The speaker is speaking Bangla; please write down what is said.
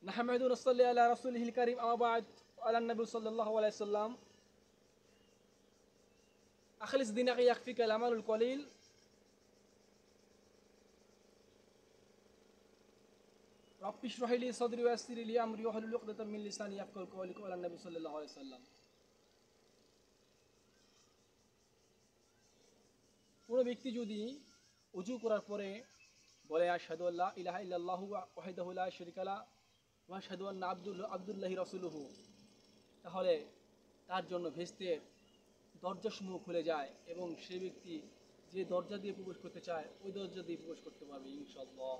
নাহমাদু নসাল্লি আলা রাসূলিহিল কারীম আম্মা বা'দ আলা নবী সাল্লাল্লাহু আলাইহি ওয়াসাল্লাম আখলিস দীনাকা ইয়াকফিকাল আমালুল কলিল রাব্বি ইশরাহ লি সাদরি ওয়া ইয়াসসির লি আমরি ওয়াহলুল উকদাতাম মিন লিসানি ইয়াফকাহু কওলি আলা নবী সাল্লাল্লাহু আলাইহি ওয়াসাল্লাম। কোনো ব্যক্তি যদি ওযু করার পরে বলে আশহাদু আল্লা ইলাহা ইল্লাল্লাহু ওয়াহদাহু লা শারীকা লাহু ওয়া আশহাদু আন্না আবদুল্লাহি রাসূলুহু, তাহলে তার জন্য ভেস্তের দরজাসমূহ খুলে যায় এবং সে ব্যক্তি যে দরজা দিয়ে প্রবেশ করতে চায় ওই দরজা দিয়ে প্রবেশ করতে পারবে ইনশাআল্লাহ।